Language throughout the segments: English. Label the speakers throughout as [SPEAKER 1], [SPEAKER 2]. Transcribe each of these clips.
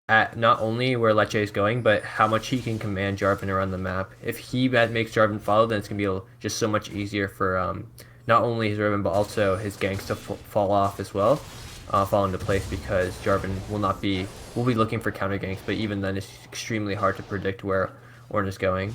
[SPEAKER 1] at not only where Lecce is going, but how much he can command Jarvan around the map. If he makes Jarvan follow, then it's gonna be just so much easier for not only his Riven but also his ganks to fall off as well, fall into place because Jarvan will be looking for counter ganks, but even then it's extremely hard to predict where Ornn is going.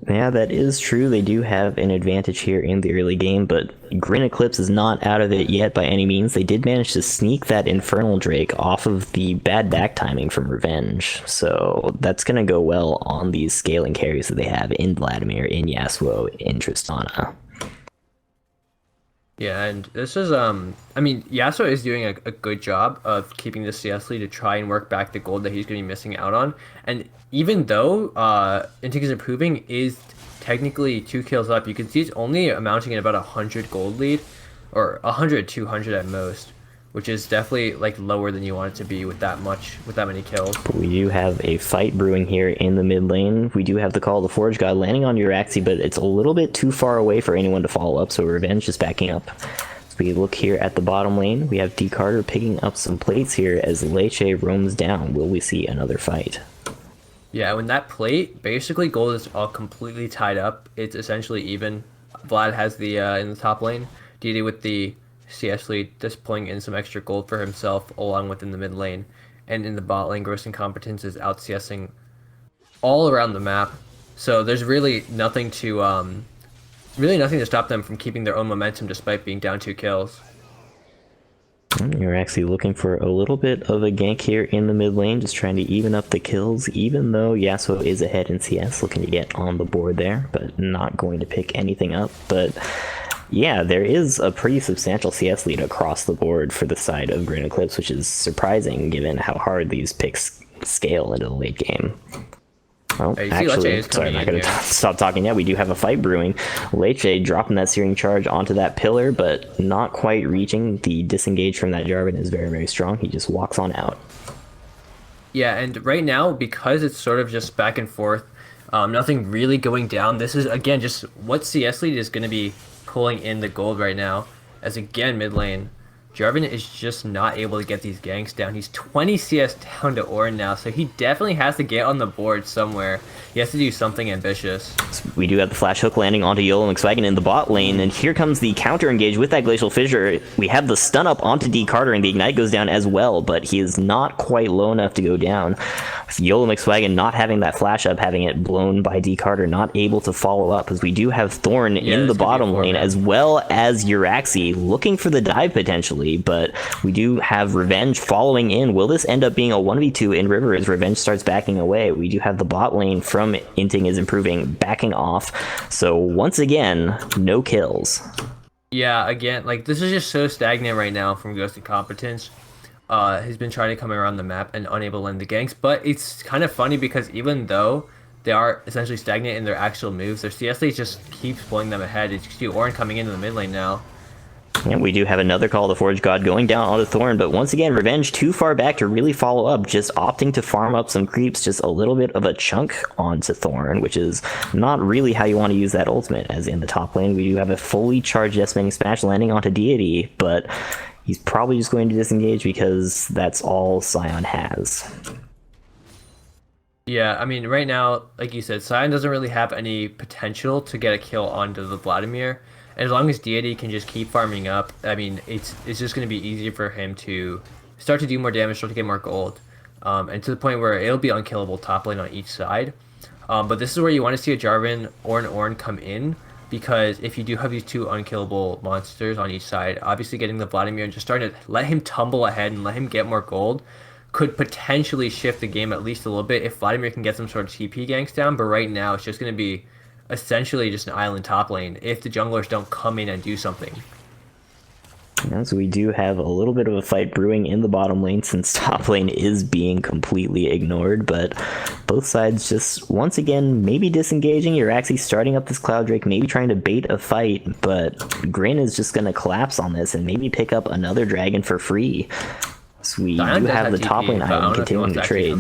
[SPEAKER 2] Yeah, that is true. They do have an advantage here in the early game, but Grin Eclipse is not out of it yet by any means. They did manage to sneak that Infernal Drake off of the bad back timing from Revenge, so that's going to go well on these scaling carries that they have in Vladimir, in Yasuo, in Tristana.
[SPEAKER 1] Yeah, and this is I mean Yasuo is doing a good job of keeping the CS lead to try and work back the gold that he's gonna be missing out on. And even though Intig is improving, is technically 2 kills up, you can see it's only amounting at about 100 gold lead, or 100, 200 at most, which is definitely like lower than you want it to be with that many kills.
[SPEAKER 2] We do have a fight brewing here in the mid lane. We do have the Call of the Forge God landing on Uraxi, but it's a little bit too far away for anyone to follow up, so Revenge is backing up. As we look here at the bottom lane, we have D Carter picking up some plates here as Lecce roams down. Will we see another fight?
[SPEAKER 1] Yeah, when that plate, basically gold is all completely tied up. It's essentially even. Vlad has the in the top lane. DD with the CS lead, just pulling in some extra gold for himself, along with in the mid lane. And in the bot lane, Gross Incompetence is out CSing all around the map. So there's really nothing to stop them from keeping their own momentum despite being down 2 kills.
[SPEAKER 2] You're actually looking for a little bit of a gank here in the mid lane, just trying to even up the kills, even though Yasuo is ahead in CS, looking to get on the board there, but not going to pick anything up. But yeah, there is a pretty substantial CS lead across the board for the side of Grin Eclipse, which is surprising given how hard these picks scale into the late game. Well, actually, sorry, I'm not going to stop talking yet. We do have a fight brewing. Lecce dropping that Searing Charge onto that pillar, but not quite reaching. The disengage from that Jarvan is very, very strong. He just walks on out.
[SPEAKER 1] Yeah, and right now, because it's sort of just back and forth, nothing really going down, this is, again, just what CS lead is going to be pulling in the gold right now. As again, mid lane, Jarvan is just not able to get these ganks down. He's 20 CS down to Ornn now, so he definitely has to get on the board somewhere. He has to do something ambitious.
[SPEAKER 2] We do have the flash hook landing onto YOLO McSwaggin in the bot lane, and here comes the counter engage with that Glacial Fissure. We have the stun up onto D Carter, and the Ignite goes down as well, but he is not quite low enough to go down. With YOLO McSwaggin not having that flash up, having it blown by D Carter, not able to follow up, as we do have Thorn in the bottom lane, as well as Uraxi looking for the dive potentially, but we do have Revenge following in. Will this end up being a 1v2 in River as Revenge starts backing away? We do have the bot lane from Inting is improving, backing off. So once again, no kills.
[SPEAKER 1] Yeah, again, like this is just so stagnant right now from Ghost Incompetence. He's been trying to come around the map and unable to land the ganks, but it's kind of funny because even though they are essentially stagnant in their actual moves, their CS lane just keeps pulling them ahead. It's just Ornn coming into the mid lane now.
[SPEAKER 2] And we do have another Call of the Forge God going down onto Thorn, but once again, Revenge too far back to really follow up, just opting to farm up some creeps, just a little bit of a chunk onto Thorn, which is not really how you want to use that ultimate, as in the top lane, we do have a fully charged Decimating Smash landing onto Deity, but he's probably just going to disengage because that's all Sion has.
[SPEAKER 1] Yeah, I mean, right now, like you said, Sion doesn't really have any potential to get a kill onto the Vladimir. As long as Deity can just keep farming up, I mean, it's just going to be easier for him to start to do more damage, start to get more gold, and to the point where it'll be unkillable top lane on each side. But this is where you want to see a Jarvan or an Ornn come in, because if you do have these two unkillable monsters on each side, obviously getting the Vladimir and just starting to let him tumble ahead and let him get more gold could potentially shift the game at least a little bit if Vladimir can get some sort of TP ganks down. But right now, it's just going to be essentially just an island top lane if the junglers don't come in and do something.
[SPEAKER 2] Yeah, so we do have a little bit of a fight brewing in the bottom lane since top lane is being completely ignored, but both sides just once again maybe disengaging. You're actually starting up this Cloud Drake, maybe trying to bait a fight, but Grin is just going to collapse on this and maybe pick up another dragon for free. So we do have the top lane item continuing to trade.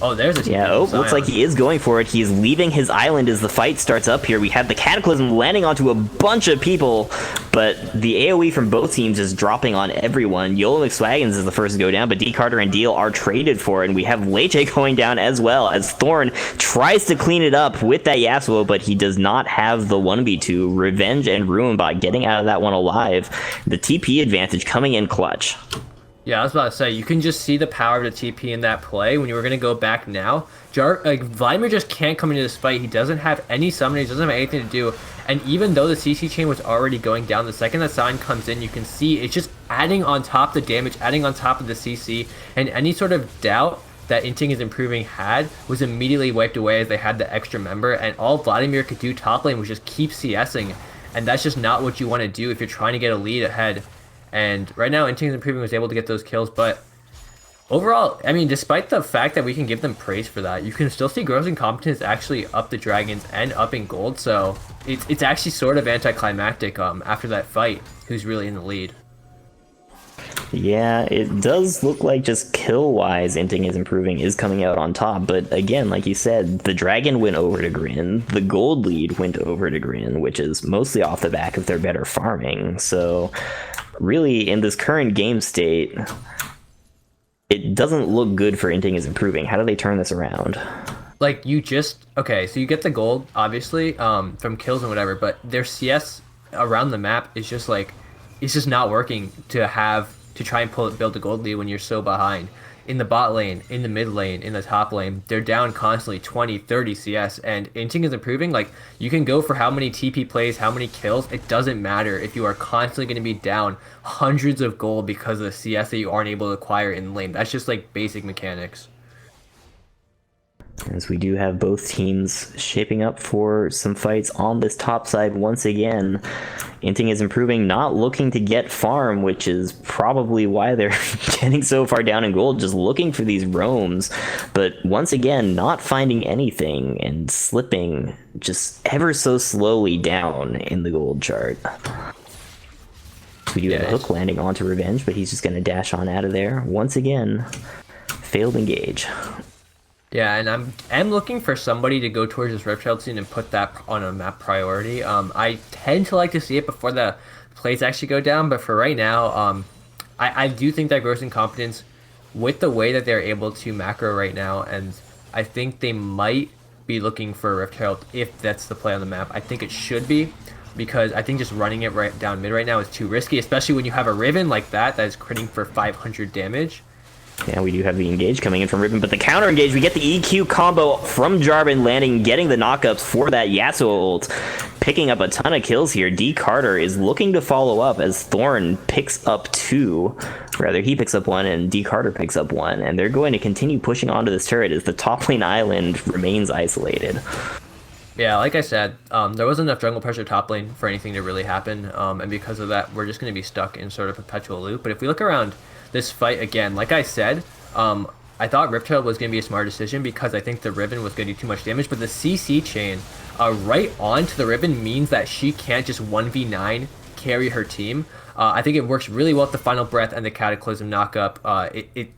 [SPEAKER 1] Oh, there's a TP
[SPEAKER 2] Yeah,
[SPEAKER 1] from
[SPEAKER 2] looks like
[SPEAKER 1] Sion.
[SPEAKER 2] he is going for it. He is leaving his island as the fight starts up here. We have the Cataclysm landing onto a bunch of people, but the AoE from both teams is dropping on everyone. Yola McSwaggins is the first to go down, but D. Carter and Deal are traded for it, and we have Leche going down as well, as Thorn tries to clean it up with that Yasuo, but he does not have the 1v2. Revenge and Ruinbot getting out of that one alive. The TP advantage coming in clutch.
[SPEAKER 1] Yeah, I was about to say, you can just see the power of the TP in that play. When you were going to go back now, Vladimir just can't come into this fight. He doesn't have any summoning, he doesn't have anything to do. And even though the CC chain was already going down, the second that Sion comes in, you can see it's just adding on top the damage, adding on top of the CC, and any sort of doubt that Inting is improving had was immediately wiped away as they had the extra member, and all Vladimir could do top lane was just keep CSing, and that's just not what you want to do if you're trying to get a lead ahead. And right now, Inting's Improving was able to get those kills, but overall, I mean, despite the fact that we can give them praise for that, you can still see Gross Incompetence actually up the Dragons and up in gold, so it's actually sort of anticlimactic after that fight, who's really in the lead.
[SPEAKER 2] Yeah, it does look like just kill-wise, Inting is Improving is coming out on top, but again, like you said, the Dragon went over to Grin, the gold lead went over to Grin, which is mostly off the back of their better farming, so really, in this current game state, it doesn't look good for Inting is Improving. How do they turn this around?
[SPEAKER 1] Like, okay, so you get the gold, obviously, from kills and whatever, but their CS around the map is just like, it's just not working to try and build the gold lead when you're so behind. In the bot lane, in the mid lane, in the top lane, they're down constantly 20, 30 CS, and Inting is Improving. Like, you can go for how many TP plays, how many kills, it doesn't matter if you are constantly going to be down hundreds of gold because of the CS that you aren't able to acquire in the lane. That's just like basic mechanics.
[SPEAKER 2] As we do have both teams shaping up for some fights on this top side once again. Inting is Improving, not looking to get farm, which is probably why they're getting so far down in gold, just looking for these roams. But once again, not finding anything and slipping just ever so slowly down in the gold chart. We do have a hook landing onto Revenge, but he's just going to dash on out of there. Once again, failed engage.
[SPEAKER 1] Yeah, and I'm looking for somebody to go towards this Rift Herald scene and put that on a map priority. I tend to like to see it before the plays actually go down, but for right now, I do think that Gross Incompetence, with the way that they're able to macro right now, and I think they might be looking for a Rift Herald if that's the play on the map. I think it should be, because I think just running it right down mid right now is too risky, especially when you have a Riven like that is critting for 500 damage.
[SPEAKER 2] Yeah, we do have the engage coming in from Riven, but the counter engage, we get the EQ combo from Jarvan landing, getting the knockups for that Yasuo ult, picking up a ton of kills here. D. Carter is looking to follow up as Thorn picks up two. Rather, he picks up one and D. Carter picks up one, and they're going to continue pushing onto this turret as the top lane island remains isolated.
[SPEAKER 1] Yeah, like I said, there wasn't enough jungle pressure top lane for anything to really happen, and because of that, we're just going to be stuck in sort of perpetual loop. But if we look around this fight again, like I said, I thought Rift Herald was going to be a smart decision because I think the Riven was going to do too much damage, but the CC chain right onto the Riven means that she can't just 1v9 carry her team. I think it works really well with the Final Breath and the Cataclysm knockup.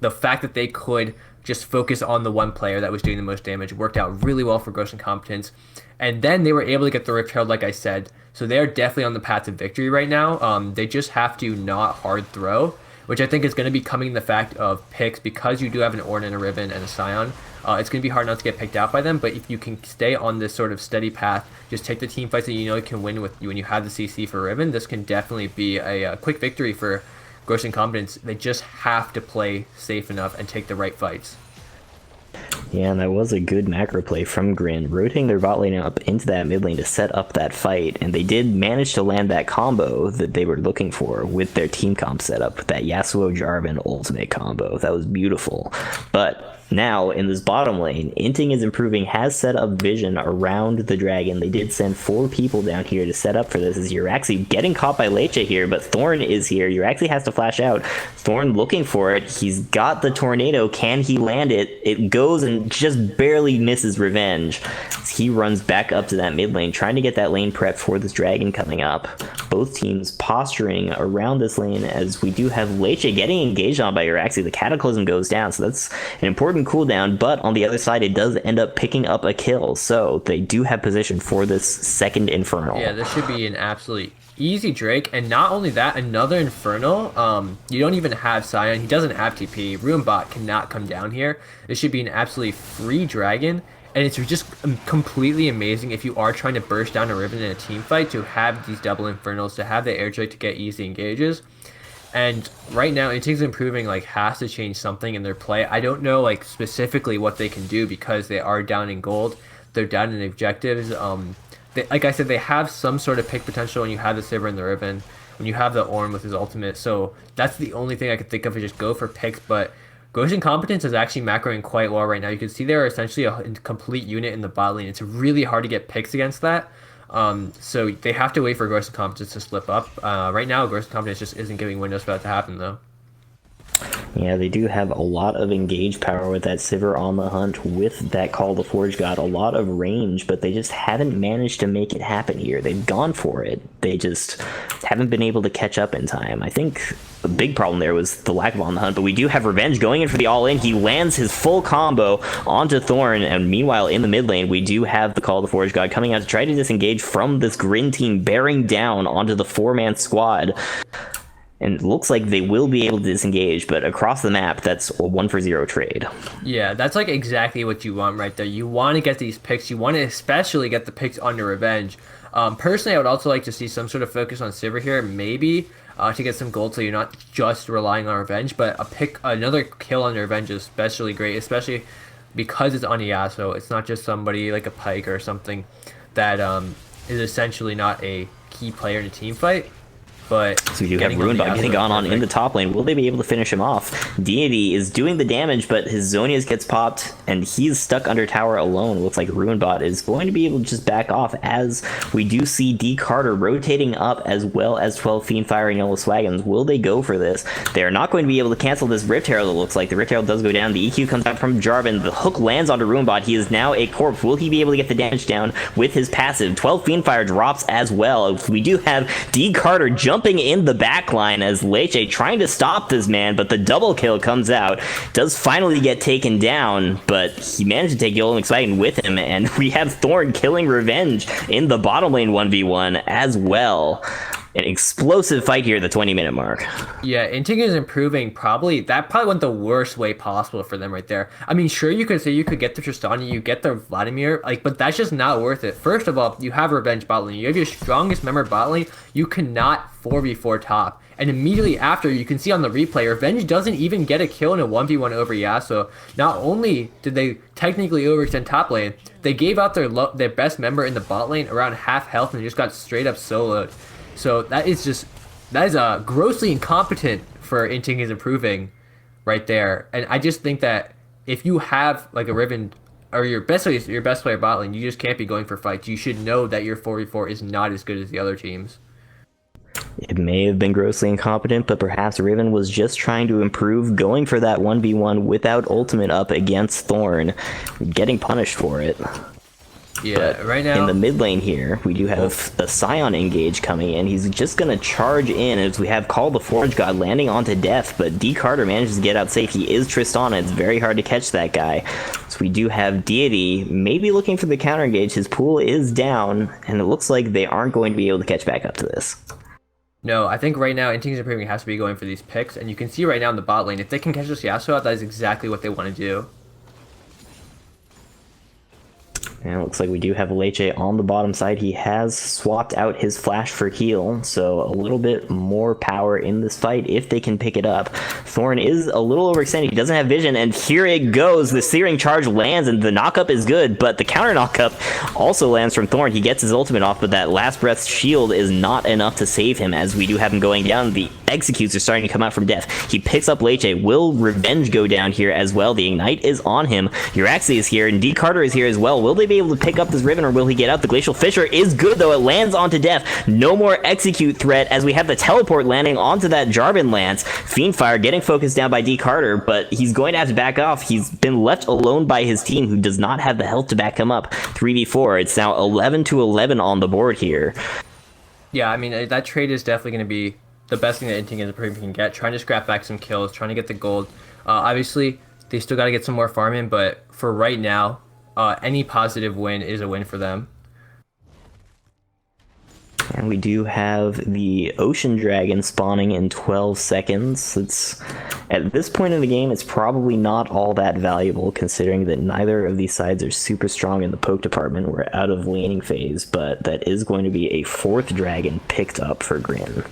[SPEAKER 1] The fact that they could just focus on the one player that was doing the most damage worked out really well for Gross Incompetence. And then they were able to get the Rift Herald, like I said. So they're definitely on the path to victory right now. They just have to not hard throw, which I think is going to be coming in the fact of picks, because you do have an Ornn and a Riven and a Sion. It's going to be hard not to get picked out by them, but if you can stay on this sort of steady path, just take the team fights that you know you can win with when you have the CC for Riven, this can definitely be a quick victory for Gross Incompetence. They just have to play safe enough and take the right fights.
[SPEAKER 2] Yeah, and that was a good macro play from Grin, rotating their bot lane up into that mid lane to set up that fight, and they did manage to land that combo that they were looking for with their team comp setup, that Yasuo Jarvan ultimate combo. That was beautiful. But now, in this bottom lane, Inting is Improving has set up vision around the dragon. They did send 4 people down here to set up for this, as Uraxi getting caught by Leche here, but Thorn is here. Uraxi has to flash out. Thorn looking for it. He's got the tornado. Can he land it? It goes and just barely misses Revenge. He runs back up to that mid lane, trying to get that lane prep for this dragon coming up. both teams posturing around this lane, as we do have Leche getting engaged on by Uraxi. The Cataclysm goes down, so that's an important cooldown, but on the other side, it does end up picking up a kill, so they do have position for this second Infernal.
[SPEAKER 1] Yeah, this should be an absolutely easy Drake, and not only that, another Infernal. You don't even have Sion. He doesn't have TP. Ruinbot cannot come down here. This should be an absolutely free dragon, and it's just completely amazing if you are trying to burst down a Riven in a team fight to have these double Infernals, to have the air Drake to get easy engages. And right now, Inting's Improving has to change something in their play. I don't know specifically what they can do, because they are down in gold. They're down in objectives. Like I said, they have some sort of pick potential when you have the Sivir and the Riven, when you have the Ornn with his ultimate. So that's the only thing I could think of, is just go for picks. But Ghost Incompetence is actually macroing quite well right now. You can see they're essentially a complete unit in the bot lane. It's really hard to get picks against that. So they have to wait for Ghost Incompetence to slip up. Right now, Ghost Incompetence just isn't giving windows for that to happen, though.
[SPEAKER 2] Yeah, they do have a lot of engage power with that Sivir on the hunt, with that Call of the Forge God, a lot of range, but they just haven't managed to make it happen here. They've gone for it. They just haven't been able to catch up in time. I think the big problem there was the lack of on the hunt, but we do have Revenge going in for the all-in. He lands his full combo onto Thorn, and meanwhile in the mid lane, we do have the Call of the Forge God coming out to try to disengage from this Grin team, bearing down onto the 4-man squad. And it looks like they will be able to disengage, but across the map, that's a 1-for-0 trade.
[SPEAKER 1] Yeah, that's exactly what you want right there. You want to get these picks. You want to especially get the picks on your Revenge. Personally, I would also like to see some sort of focus on Sivir here, maybe to get some gold, so you're not just relying on Revenge. But another kill on Revenge is especially great, especially because it's on Yasuo. It's not just somebody like a Pyke or something that is essentially not a key player in a team fight. But
[SPEAKER 2] so we do have Ruinbot getting gone on in the top lane. Will they be able to finish him off? Deity is doing the damage, but his Zhonya's gets popped, and he's stuck under tower alone. Looks like Ruinbot is going to be able to just back off, as we do see D Carter rotating up, as well as 12 Fiendfire and Yellow Swagons. Will they go for this? They are not going to be able to cancel this Rift Herald, it looks like. The Rift Herald does go down. The EQ comes out from Jarvan. The hook lands onto Ruinbot. He is now a corpse. Will he be able to get the damage down with his passive? 12 Fiendfire drops as well. We do have D Carter jumping in the back line as Leche trying to stop this man, but the double kill comes out. Does finally get taken down, but he managed to take Yolem Exciting with him, and we have Thorn killing Revenge in the bottom lane 1v1 as well. An explosive fight here at the 20-minute mark.
[SPEAKER 1] Yeah, Inting is improving. That probably went the worst way possible for them right there. I mean, sure, you could say you could get the Tristana, you get the Vladimir, but that's just not worth it. First of all, you have Revenge bot lane. You have your strongest member bot lane. You cannot 4v4 top. And immediately after, you can see on the replay, Revenge doesn't even get a kill in a 1v1 over Yasuo. Not only did they technically overextend top lane, they gave out their best member in the bot lane around half health and just got straight up soloed. So that is grossly incompetent for Inting is improving right there. And I just think that if you have a Riven or your best player bot lane, you just can't be going for fights. You should know that your 4v4 is not as good as the other teams.
[SPEAKER 2] It may have been grossly incompetent, but perhaps Riven was just trying to improve, going for that 1v1 without ultimate up against Thorn, getting punished for it.
[SPEAKER 1] Yeah,
[SPEAKER 2] but
[SPEAKER 1] right now
[SPEAKER 2] in the mid lane here, we do have the Sion engage coming in. He's just going to charge in as we have Call the Forge God landing onto death, but D Carter manages to get out safe. He is Tristana. It's very hard to catch that guy. So we do have Deity maybe looking for the counter engage. His pool is down, and it looks like they aren't going to be able to catch back up to this.
[SPEAKER 1] No, I think right now Inting's Improving has to be going for these picks, and you can see right now in the bot lane, if they can catch this Yasuo out, that is exactly what they want to do.
[SPEAKER 2] And it looks like we do have Leche on the bottom side. He has swapped out his flash for heal, so a little bit more power in this fight if they can pick it up. Thorn is a little overextended. He doesn't have vision, and here it goes. The Searing Charge lands, and the knockup is good, but the counter knockup also lands from Thorn. He gets his ultimate off, but that Last Breath shield is not enough to save him, as we do have him going down. The executes are starting to come out from death. He picks up Leche. Will Revenge go down here as well? The Ignite is on him. Uraxi is here, and D Carter is here as well. Will they be able to pick up this Riven, or will he get out? The Glacial Fissure is good, though. It lands onto death. No more execute threat, as we have the teleport landing onto that Jarvan lance. Fiendfire getting focused down by D Carter, but he's going to have to back off. He's been left alone by his team, who does not have the health to back him up. 3v4. It's now 11-11 on the board here.
[SPEAKER 1] Yeah, I mean that trade is definitely going to be the best thing that Inting is improving can get. Trying to scrap back some kills, trying to get the gold. Obviously, they still got to get some more farm in, but for right now, any positive win is a win for them.
[SPEAKER 2] And we do have the Ocean Dragon spawning in 12 seconds. It's at this point in the game, it's probably not all that valuable considering that neither of these sides are super strong in the poke department. We're out of laning phase, but that is going to be a 4th dragon picked up for Grin.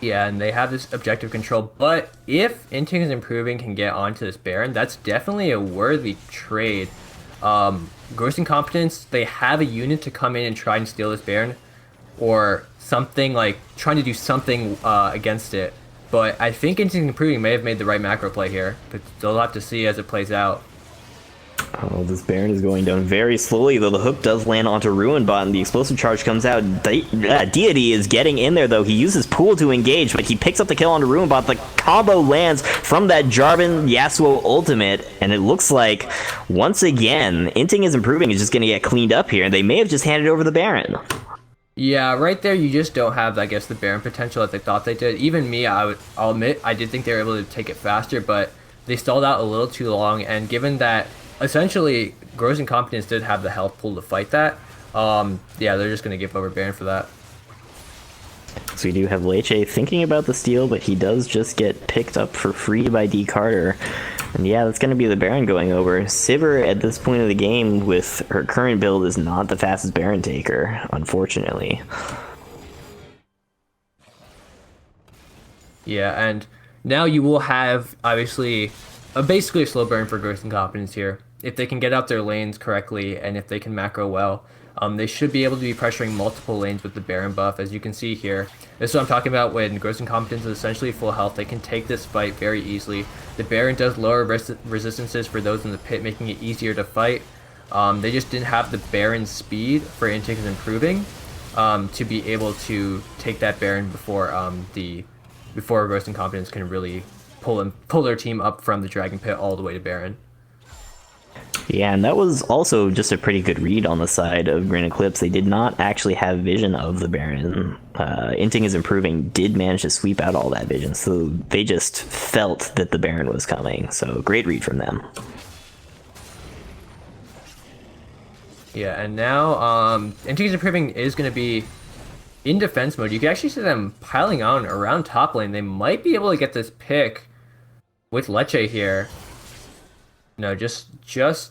[SPEAKER 1] Yeah, and they have this objective control, but if Inting is improving can get onto this Baron, that's definitely a worthy trade. Gross Incompetence, they have a unit to come in and try and steal this Baron, or something like trying to do something against it. But I think Inting improving may have made the right macro play here, but they'll have to see as it plays out.
[SPEAKER 2] Oh, this Baron is going down very slowly, though the hook does land onto Ruinbot, and the explosive charge comes out. Deity is getting in there, though. He uses Pool to engage, but he picks up the kill onto Ruinbot. The combo lands from that Jarvan Yasuo ultimate, and it looks like, once again, Inting is improving is just going to get cleaned up here, and they may have just handed over the Baron.
[SPEAKER 1] Yeah, right there you just don't have, I guess, the Baron potential that they thought they did. Even me, I'll admit, I did think they were able to take it faster, but they stalled out a little too long, and given that essentially Gross Incompetence did have the health pool to fight that, yeah, they're just going to give over Baron for that.
[SPEAKER 2] So we do have Leche thinking about the steal, but he does just get picked up for free by D. Carter. And yeah, that's going to be the Baron going over. Sivir, at this point of the game, with her current build, is not the fastest Baron taker, unfortunately.
[SPEAKER 1] Yeah, and now you will have, obviously, basically a slow burn for Gross Incompetence here. If they can get out their lanes correctly, and if they can macro well, they should be able to be pressuring multiple lanes with the Baron buff, as you can see here. This is what I'm talking about when Gross Incompetence is essentially full health. They can take this fight very easily. The Baron does lower resistances for those in the pit, making it easier to fight. They just didn't have the Baron speed for Inting improving to be able to take that Baron before Gross Incompetence can really pull their team up from the Dragon Pit all the way to Baron.
[SPEAKER 2] Yeah, and that was also just a pretty good read on the side of Grin Eclipse. They did not actually have vision of the Baron. Inting is improving, did manage to sweep out all that vision, so they just felt that the Baron was coming. So great read from them.
[SPEAKER 1] Yeah, and now Inting's improving is going to be in defense mode. You can actually see them piling on around top lane. They might be able to get this pick with Leche here. No, just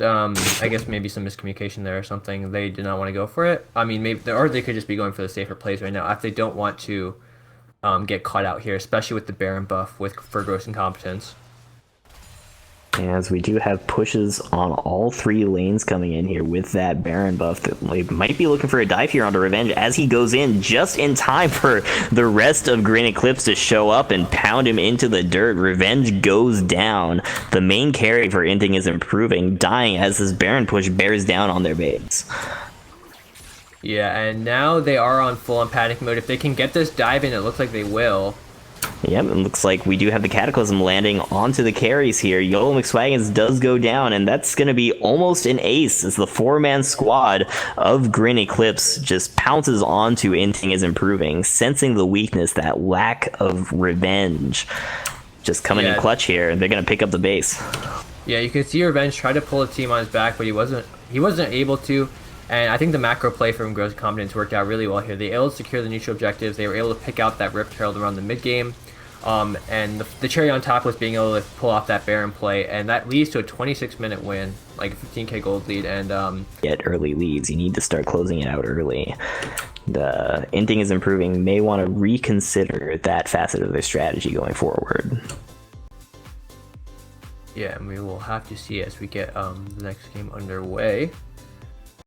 [SPEAKER 1] I guess maybe some miscommunication there or something. They did not want to go for it. I mean, maybe, or they could just be going for the safer plays right now if they don't want to get caught out here, especially with the Baron buff for Gross Incompetence.
[SPEAKER 2] As we do have pushes on all 3 lanes coming in here with that Baron buff, that they might be looking for a dive here onto Revenge as he goes in just in time for the rest of Grin Eclipse to show up and pound him into the dirt. Revenge goes down. The main carry for Inting is improving, dying as this Baron push bears down on their base.
[SPEAKER 1] Yeah, and now they are on full-on panic mode. If they can get this dive in, it looks like they will.
[SPEAKER 2] Yep, it looks like we do have the Cataclysm landing onto the carries here. YOLO McSwaggins does go down, and that's going to be almost an ace as the 4-man squad of Grin Eclipse just pounces onto Inting is improving, sensing the weakness, that lack of revenge. Just coming in clutch here, and they're going to pick up the base.
[SPEAKER 1] Yeah, you can see Revenge try to pull a team on his back, but he wasn't able to. And I think the macro play from Gross Incompetence worked out really well here. They were able to secure the neutral objectives. They were able to pick out that Rift Herald around the mid game. And the cherry on top was being able to pull off that Baron play. And that leads to a 26-minute win, like a 15k gold lead. And
[SPEAKER 2] get early leads. You need to start closing it out early. The Inting is improving. May want to reconsider that facet of their strategy going forward.
[SPEAKER 1] Yeah, and we will have to see as we get the next game underway.